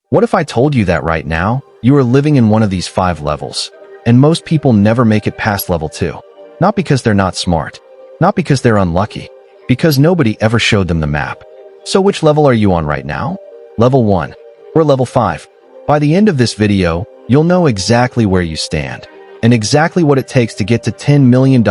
What if I told you that right now, you are living in one of these 5 levels, and most people never make it past level 2? Not because they're not smart, not because they're unlucky, because nobody ever showed them the map. So which level are you on right now? Level 1 or level 5? By the end of this video, you'll know exactly where you stand, and exactly what it takes to get to $10 million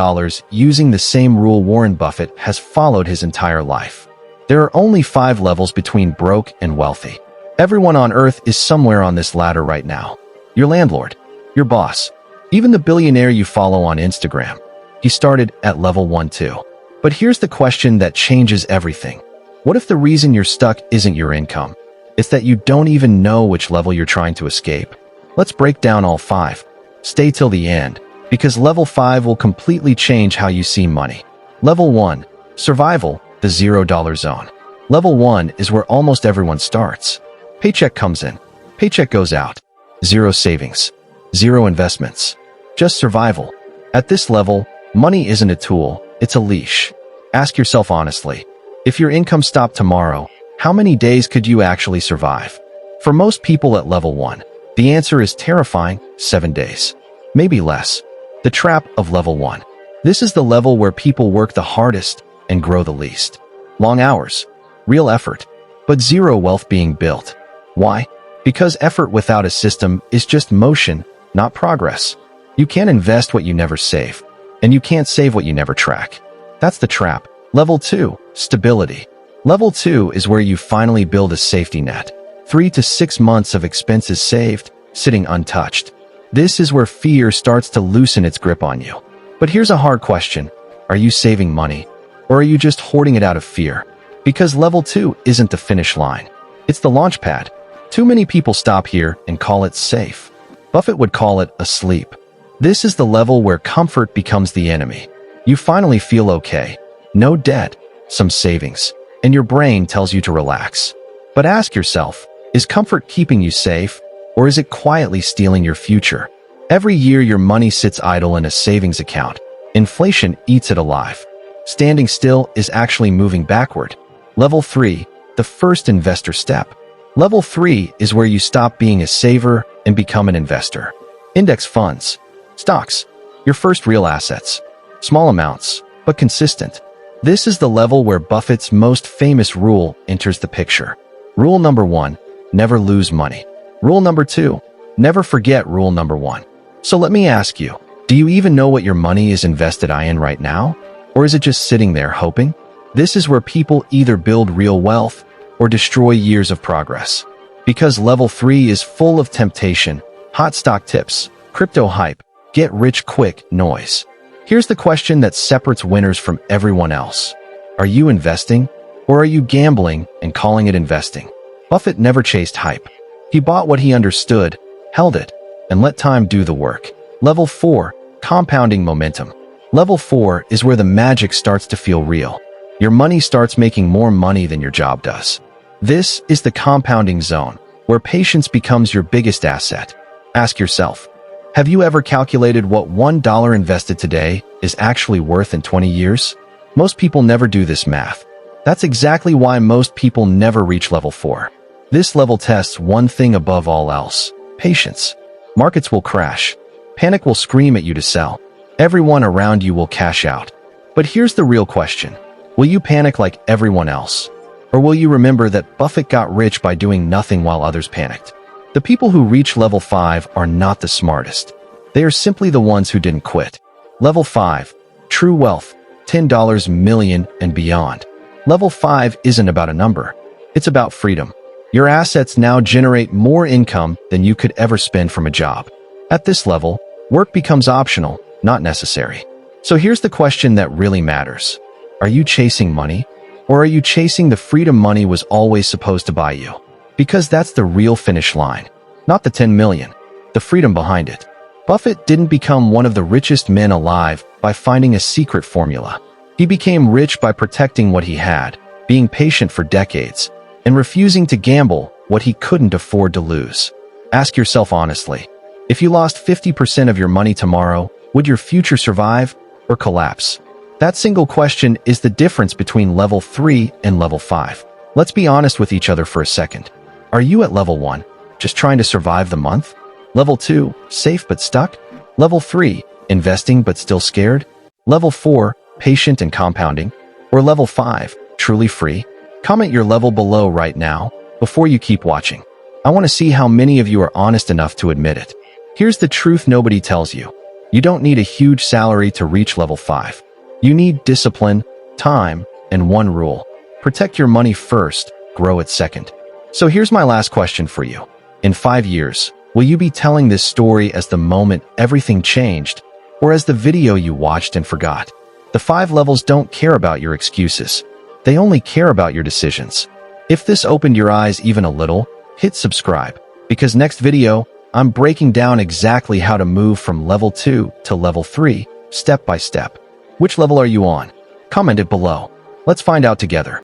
using the same rule Warren Buffett has followed his entire life. There are only 5 levels between broke and wealthy. Everyone on earth is somewhere on this ladder right now. Your landlord, your boss, even the billionaire you follow on Instagram. He started at level 1 too. But here's the question that changes everything. What if the reason you're stuck isn't your income? It's that you don't even know which level you're trying to escape. Let's break down all 5. Stay till the end, because level 5 will completely change how you see money. Level 1, survival, the $0 zone. Level 1 is where almost everyone starts. Paycheck comes in, paycheck goes out. 0 savings, 0 investments, just survival. At this level, money isn't a tool, it's a leash. Ask yourself honestly, if your income stopped tomorrow, how many days could you actually survive? For most people at level 1, the answer is terrifying: 7 days. Maybe less. The trap of level 1. This is the level where people work the hardest and grow the least. Long hours, real effort, but 0 wealth being built. Why? Because effort without a system is just motion, not progress. You can't invest what you never save, and you can't save what you never track. That's the trap. Level 2, stability. Level 2 is where you finally build a safety net. 3 to 6 months of expenses saved, sitting untouched. This is where fear starts to loosen its grip on you. But here's a hard question. Are you saving money, or are you just hoarding it out of fear? Because level 2 isn't the finish line. It's the launch pad. Too many people stop here and call it safe. Buffett would call it asleep. This is the level where comfort becomes the enemy. You finally feel okay. No debt, some savings, and your brain tells you to relax. But ask yourself, is comfort keeping you safe, or is it quietly stealing your future? Every year your money sits idle in a savings account. Inflation eats it alive. Standing still is actually moving backward. Level 3, the first investor step. Level 3 is where you stop being a saver and become an investor. Index funds, stocks, your first real assets. Small amounts, but consistent. This is the level where Buffett's most famous rule enters the picture. Rule number 1, never lose money. Rule number 2, never forget rule number 1. So let me ask you, do you even know what your money is invested in right now? Or is it just sitting there hoping? This is where people either build real wealth or destroy years of progress. Because level 3 is full of temptation, hot stock tips, crypto hype, get rich quick noise. Here's the question that separates winners from everyone else. Are you investing, or are you gambling and calling it investing? Buffett never chased hype. He bought what he understood, held it, and let time do the work. Level 4, compounding momentum. Level 4 is where the magic starts to feel real. Your money starts making more money than your job does. This is the compounding zone, where patience becomes your biggest asset. Ask yourself, have you ever calculated what $1 invested today is actually worth in 20 years? Most people never do this math. That's exactly why most people never reach level 4. This level tests one thing above all else: patience. Markets will crash. Panic will scream at you to sell. Everyone around you will cash out. But here's the real question. Will you panic like everyone else? Or will you remember that Buffett got rich by doing nothing while others panicked? The people who reach level 5 are not the smartest. They are simply the ones who didn't quit. Level 5, true wealth, $10 million and beyond. Level 5 isn't about a number. It's about freedom. Your assets now generate more income than you could ever spend from a job. At this level, work becomes optional, not necessary. So here's the question that really matters. Are you chasing money? Or are you chasing the freedom money was always supposed to buy you? Because that's the real finish line. Not the 10 million, the freedom behind it. Buffett didn't become one of the richest men alive by finding a secret formula. He became rich by protecting what he had, being patient for decades, and refusing to gamble what he couldn't afford to lose. Ask yourself honestly, if you lost 50% of your money tomorrow, would your future survive or collapse? That single question is the difference between level 3 and level 5. Let's be honest with each other for a second. Are you at level 1? just trying to survive the month? Level 2, safe but stuck? Level 3, investing but still scared? Level 4, patient and compounding? Or level 5, truly free? Comment your level below right now before you keep watching. I want to see how many of you are honest enough to admit it. Here's the truth nobody tells you. You don't need a huge salary to reach level 5. You need discipline, time, and one rule. Protect your money first, grow it second. So here's my last question for you. In 5 years, will you be telling this story as the moment everything changed, or as the video you watched and forgot? The 5 levels don't care about your excuses. They only care about your decisions. If this opened your eyes even a little, hit subscribe, because next video, I'm breaking down exactly how to move from level 2 to level 3, step by step. Which level are you on? Comment it below. Let's find out together.